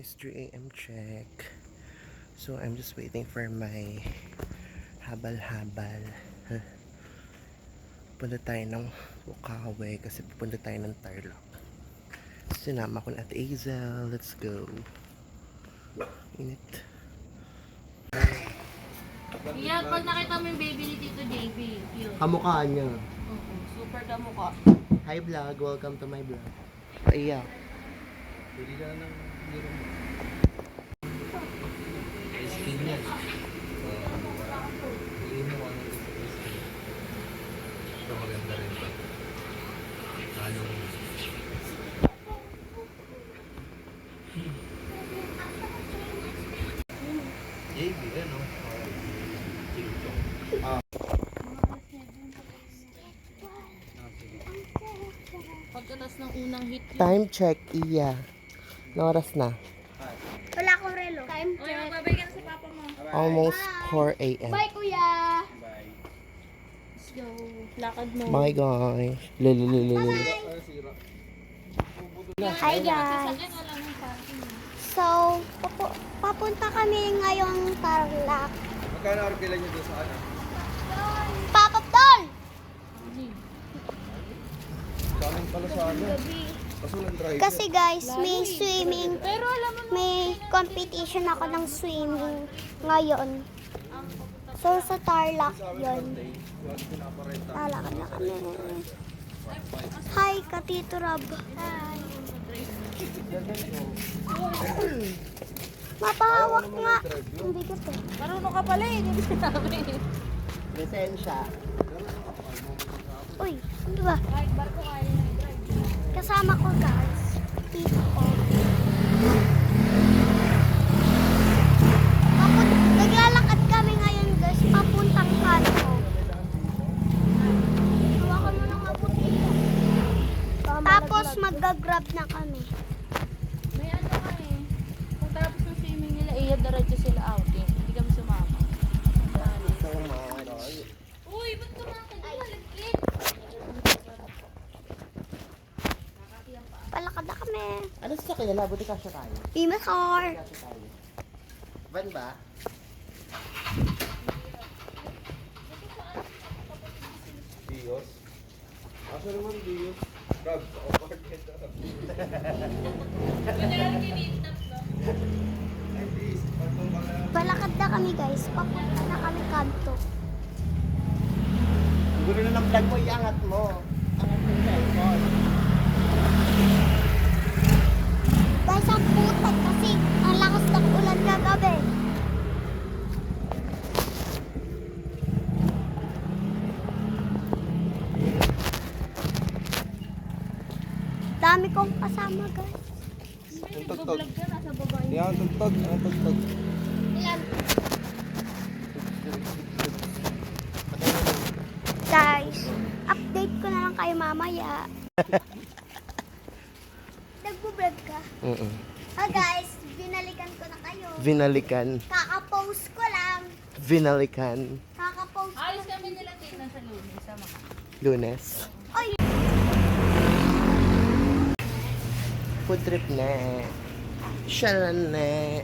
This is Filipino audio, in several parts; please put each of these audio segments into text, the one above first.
guys, 3 a.m. check. So I'm just waiting for my habal-habal. Punta tayo ng Bukawi kasi pupunta tayo ng Tarlac. Sinama ko na at Azel. Let's go. Init. Yeah, pag nakita mo yung baby ni Tito JB, yun. Kamukha niya. Super kamukha. Hi vlog, welcome to my vlog. Iya. Pwede ka na ng hero mo. Skin yan. Hindi mo ano ito maganda rin ito. Anong JB, ano? Pagkatas ng unang hit. Time check, iya. Anong oras na? Wala akong relo. Time Oy, check. magbabay ka na si Papa mo. Almost 4 a.m. Bye, kuya. Let's go. Lakad mo. My gosh. Lululululu. Hi, guys. Sakyan wala ng parking. So, papunta kami ngayong Tarlac. magkano arkila nyo doon sa ano? Papapdol! Sa amin pala sa ano? Kaso lang driver. Kasi guys, may swimming. Pero alam mo, may competition ako ng swimming ngayon. So, sa Tarlac yun. Lalakad na kami. Hi, Katito Rob. Hi. Mapahawak nga. Ang bigat eh. Marunong ka pala eh, hindi sinabi. Lisensya. Uy, ano ba? Kahit barko kaya na i-drive. Kasama ko guys. Tito ko. Naglalakad kami ngayon guys. Papuntang kanto. Hawakan mo ng mabuti. Tapos mag-grab na kami. May ano ka eh. Kung tapos ng swimming nila, diretso sila outing. Hindi kami sumama. So much. Uy, ba't kumakad? Ay, malagkit. Palakad na kami. Ano sa kanya? Buti kasya tayo. Pima car. Kasya tayo. Van ba? Dios? Asa naman Dios? Rab, o bakit? Ay, please, patong ka lang. Palakad na kami guys. Papunta na kami kanto. Siguro na ng vlog mo, iangat mo. Angat mo yung cellphone. Guys, ang putek kasi ang lakas ng ulan kagabi. Dami kong kasama guys. Ang tugtog. Vlog ka, nasa baba yun. Yan, tugtog. Ang tugtog. Ilan? Guys, update ko na lang kayo mamaya. Nagbo-vlog ka? Guys, binalikan ko na kayo. Vinalikan. Kaka-post ko lang. Vinalikan. Kaka-post ko. Ayos kami nila tingnan sa lunes. Sama ka. Lunes. Oy, Food trip na. Shalan na.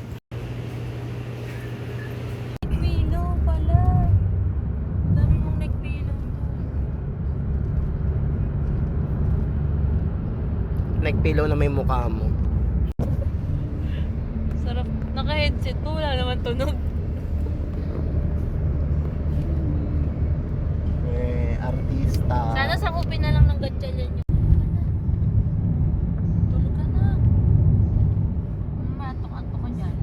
Nagpilo pala. Dami mong nagpilo. Nagpilaw na may mukha mo. Sarap. Naka-headset ko. Wala naman tunog. Artista. Sana sakupin na lang ng gatchalan yun. Tulog ka na. Matok-atok ka dyan.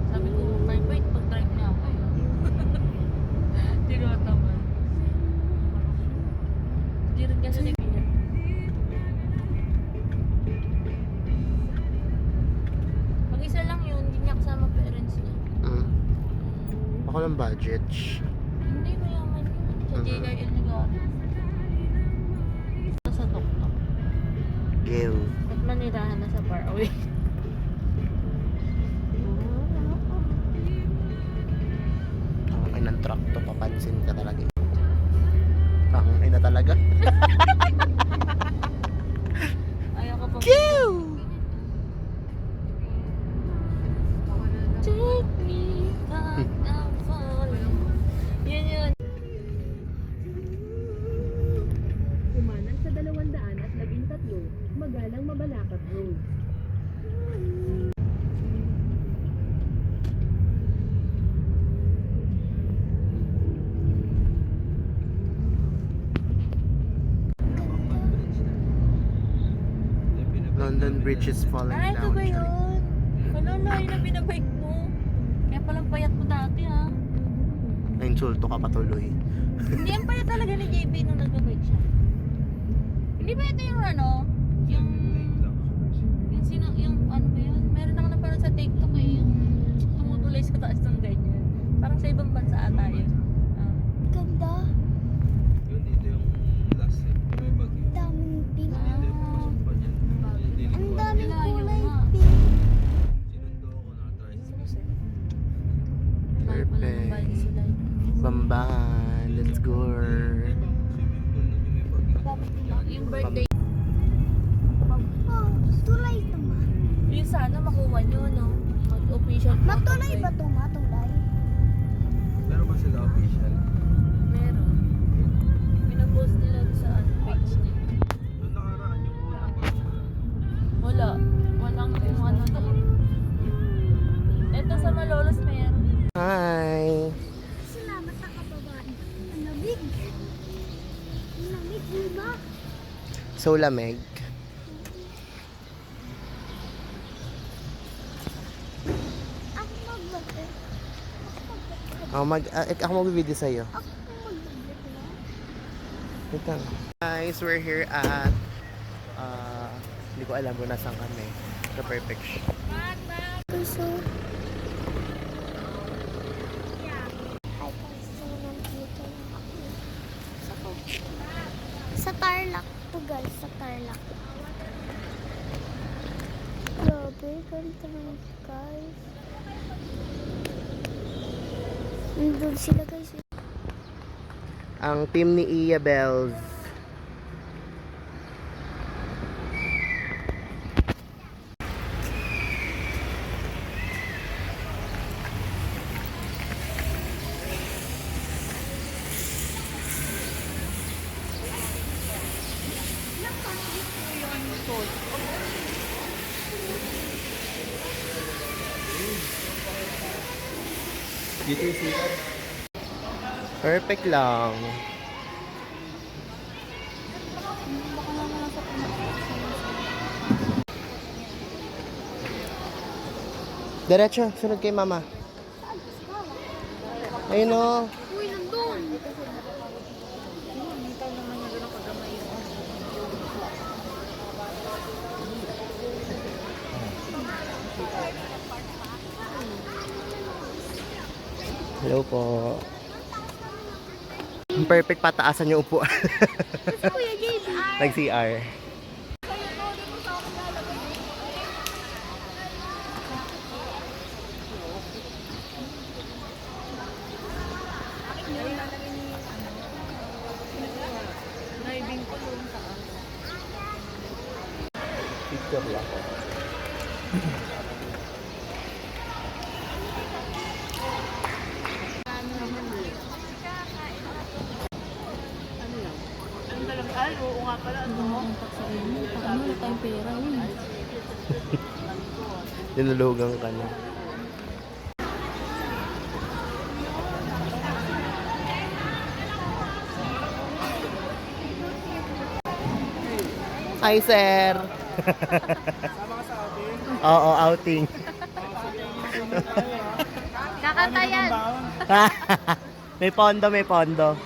Sabi ko, wait, pag-drive niya ako eh. Tinataman. Hindi rin kasi nagbihan. Mag-isa lang yun, hindi niya kasama parents niya. Ako lang budget. Hindi, mayaman yun. Sa JKL nag-aaral. Sa tuktok. Gil. At manirahan na sa far away. truck to, papansin ka talaga. Ay na talaga. Ayaw ko pa. Pew! Take me back, I'm falling. Yun. Kumanan sa 213, Magalang Mabalacat Road. London Bridge is falling Ay, ito down. ba yun? Kalala, yun ang binabike mo. Kaya palang payat mo dati ha. Nainsulto ka patuloy. Hindi ang payat talaga ni JB nung nagbabike siya. Hindi ba ito yung ano? Yung ano ba yun? Meron ako napanood sa TikTok eh. Yung tumutulay sa taas ng ganyan. Parang sa ibang bansa ata yun. Ah. Ganda. Yun, dito yung last set. May bagyo. Daming pink. Hindi, pasok pa dyan. Ang daming Layo kulay nga. pink. Sinundo ako, naka-tricycle. Layo pala ng bike sila. Bamban, let's go. Swimming pool nun yung may bagyo. Yung birthday. Oh, tulay naman. Yung sana makuha nyo, no? Mag-official photo Matulay kayo. ba ito? Matulay? Meron ba sila official? Meron. Pinapost nila sa page nila. Doon nakaraan yung unang bagyo. Wala. Walang kung ano doon. Ito sa Malolos meron. Hi! Salamat sa kababayan. Ang lamig. Ang lamig, di ba? So lamig. Ako magbabit. Ako magbibideo sa'yo. Ako magbabit na. Wait lang. Guys, we're here at hindi ko alam kung nasaan kami. The perfect shop. So, ay, so nandito na ako. Sa Tarlac to guys, sa Tarlac. Grabe, ganito naman guys. Nandun sila guys. Ang team ni Iya Bells. Dito yung sikat. Perfect lang. Diretso, sunod kay mama. Ayun o. Uy, nandun! Hello po. Perfect pataasan yung upuan. Kuya JB. Nag-CR. Driving ko doon sa Picture lang. Ay, oo nga pala. Ano wala tayong pera yun. Tinulugan ka na. Hi, sir. Oo, outing. Kakanta yan. May pondo, may pondo.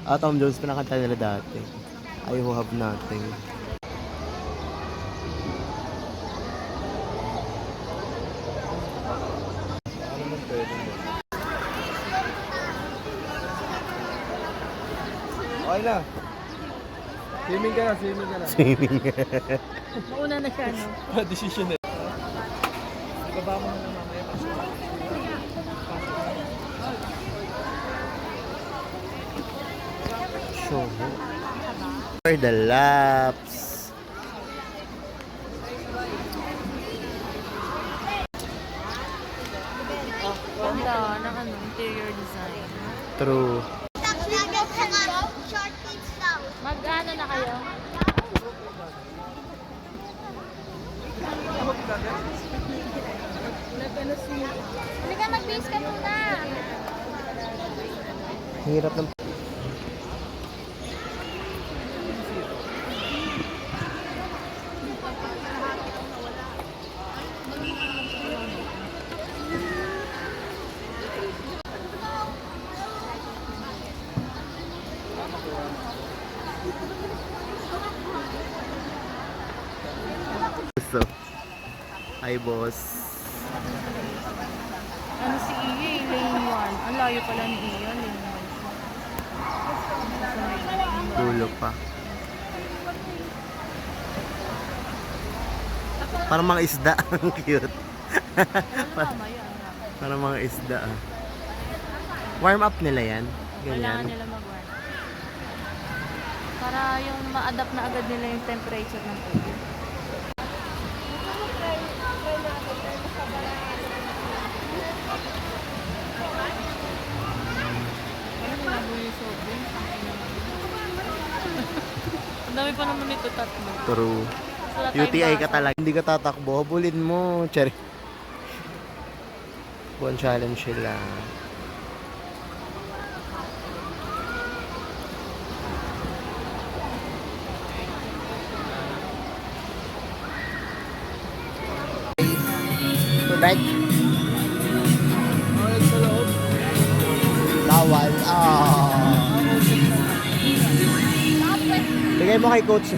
Tom Jones, pinakanta nila dati. I who have nothing. Okay na. Swimming ka na, swimming ka na. Swimming. Mauna na siya, no? Decision eh. Baba mo na lang mamaya. show. For the laps. Ganda ng ano, interior design. True. Short kids lang. Mag-ano na kayo? Halika, mag-base ka muna. Hirap ng... So, hi boss. Ano si Iya, lane 1. Ang layo pala ni Iya, lane 1. Dulo pa. Parang mga isda. Ang cute. Mamaya. Parang mga isda. Warm up nila yan. Kailangan Ganyan. nila mag-warm. Para yung ma-adapt na agad nila yung temperature ng tubig. Ang dami pa naman ito, tatlo. True. Wala tayong UTI ka baso. talaga. Hindi ka tatakbo. Habulin mo. Cherry. Buwan challenge sila. To bike. Bawal. Bigay mo kay coach.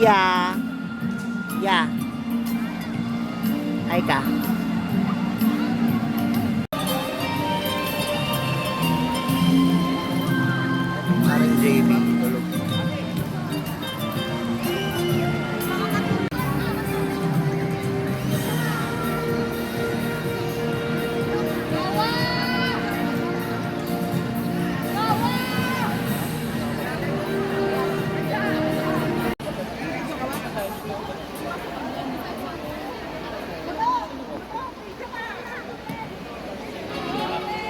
Iya. Ya. Ay ka. Parang JB. Tulog.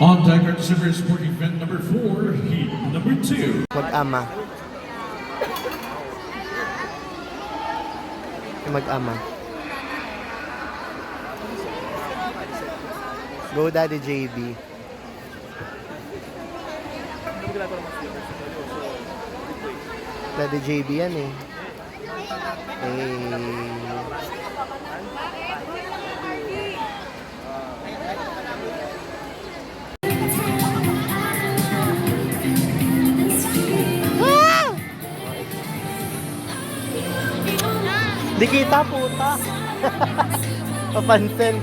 On deck our December Sport Event number 4, heat number 2. Mag-ama. Mag-ama. Go Daddy JB. Daddy JB yan eh. Di kita puta. Papansin.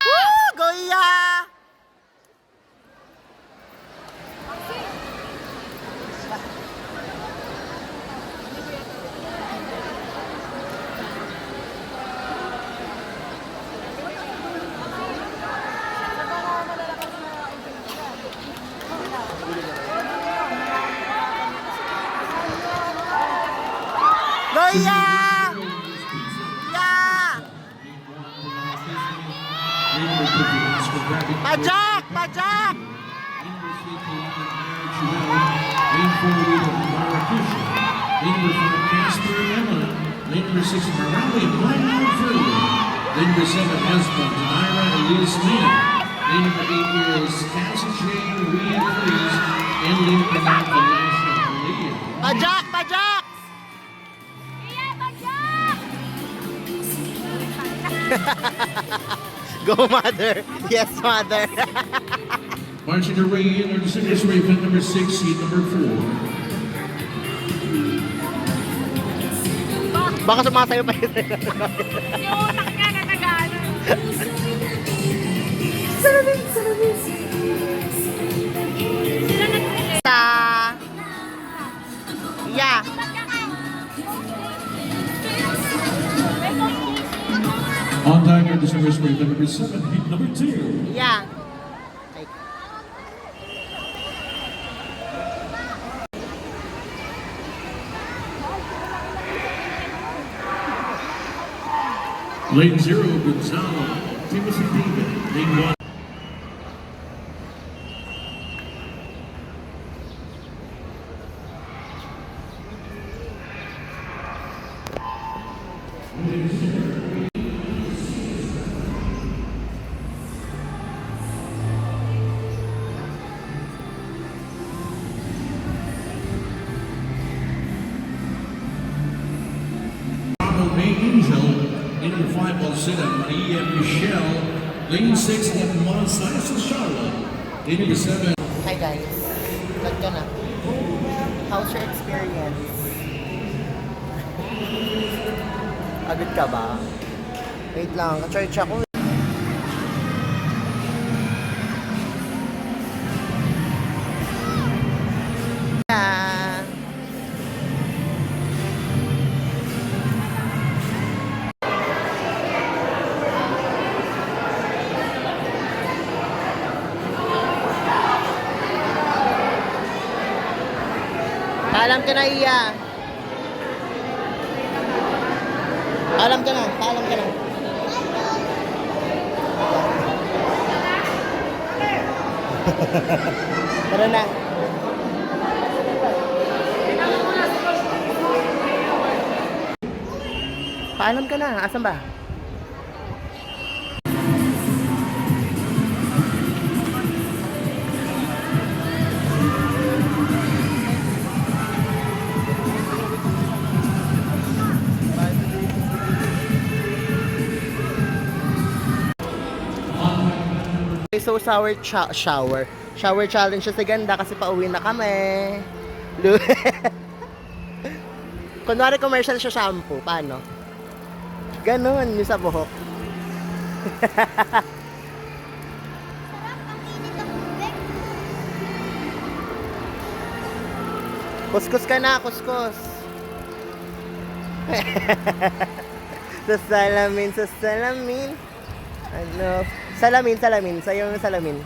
Woo! Goya! Goya! Pajak! Pajak! Lane number 4, Casper Emma. Lane number 6, Morale Maya Furley. Lane number 7, Husband, Naira Elias Lena. Lane number 8 is Cassie Jane Reed Cruz. And lane number 9, Vanessa Leah. Pajak! Pajak! Go mother! Yes mother! Marching their way in are the December Sport Event number 6, heat number 4. Baka sumasayo pa yun. Yung utak niya na nag-ano. Isa. Yeah. On time at the service break, number 7, heat number 2. Yeah. Lane 0, Gonzalo, Timothy David. Lane 1. May Angel, in the 5 will sit at Maria Michelle, lane 6 at Monsaias Charlotte, lane number 7. Hi guys. Vlog ka na. How's your experience? Agad ka ba? Wait lang, ka-charge ako. Yeah. Paalam ka na, Iya. Paalam ka na, paalam ka na. Tara na. Paalam ka na, asan ba? So shower challenge siya sa ganda kasi pauwi na kami. Kunwari commercial siya shampoo, paano? Ganon yung sa buhok. Kuskus ka na, kuskus. Sa salamin, sa salamin. Ano? Salamin, salamin. Sayo ng salamin.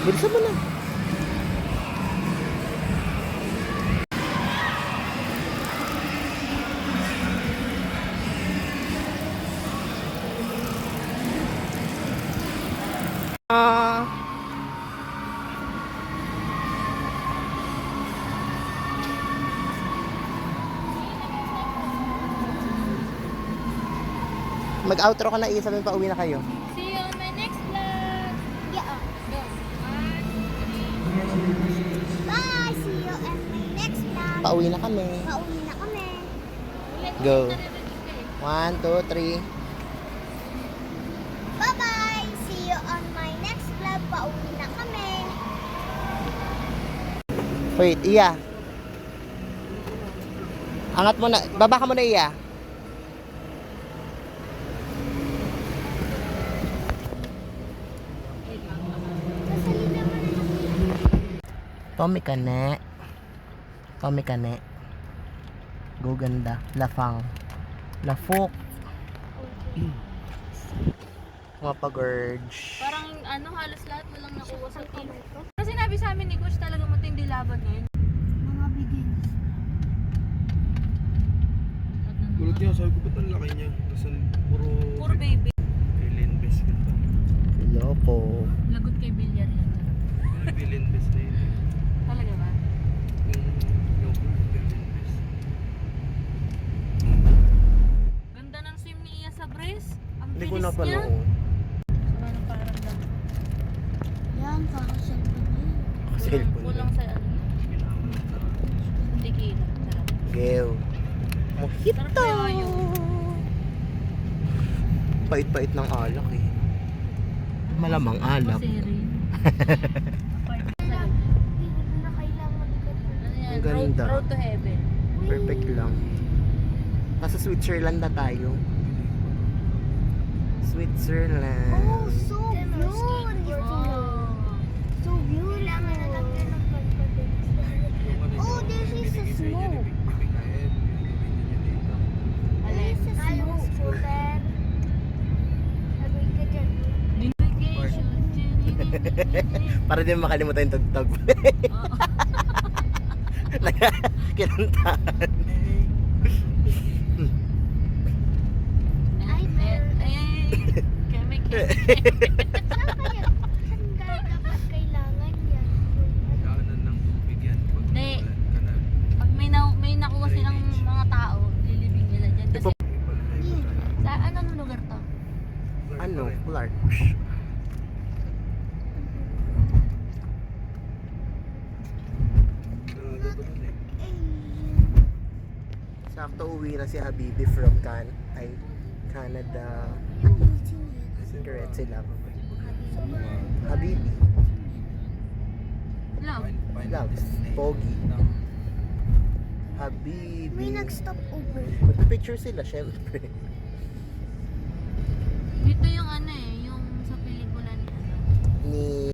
Bilisan mo na. Mag-outro ka na, Iya, sabihin pa uwi na kayo. See you on my next vlog. Yeah. Go. Bye! See you in my next vlog. Pauwi na kami. Pauwi na kami. Go. 1, 2, 3. Bye-bye! See you on my next vlog. Pauwi na kami. Wait, Iya. Angat mo na. Baba ka muna, Iya. Tommy ka ne. Tommy ka ne. Go ganda. Lafang. Lafok. Mga pag-urge. Parang ano, halos lahat mo lang nakuha sa team. Kasi sinabi sa amin ni Coach talaga matindi laban ngayon. Mga begins. Gulot niya, sabi ko ba't ang laki niya? Kasi Puro baby. alien base ka pa. Loko. Lagot kay Villar yan. Alien base na yun. Talaga ba? Yung alien base. Ganda ng swim ni Iya sa brace. Ang Hindi ko bilis na niya. panood. Sama ng paramdam. Yan, kakaselfon na yun. Cellphone Kulang sa ano. Tequila. Sarap. Geo. Sarap Mojito. kaya yun. Pait-pait ng alak eh. Malamang alak. Kasi rin. Hindi na kailangan Ano yan? Ang ganda. Road to heaven. Perfect lang. Nasa Switzerland na tayo. Switzerland. Oh, so beautiful. So beautiful. Oh, this is a smoke. This is a smoke. Super. Sabi ka dyan. Para din makalimutan yung tugtog. Kinantahan. Ay, meron. Kami Saan kaya? Saan kaya dapat kailangan yan? Daanan ng tubig yan. Pag Hindi. nawalan ka na. Pag may nakuha silang mga tao, lilibing nila dyan. Kasi sa anong lugar to? Ano? Clark. Sakto uwi na si Habibi from Canada. Cigarette sila. Habibi. Love. Loves. Pogi. Habibi. May nag-stop over. Magpipicture sila, syempre. Dito yung ano eh, yung sa pelikula ni ano. Ni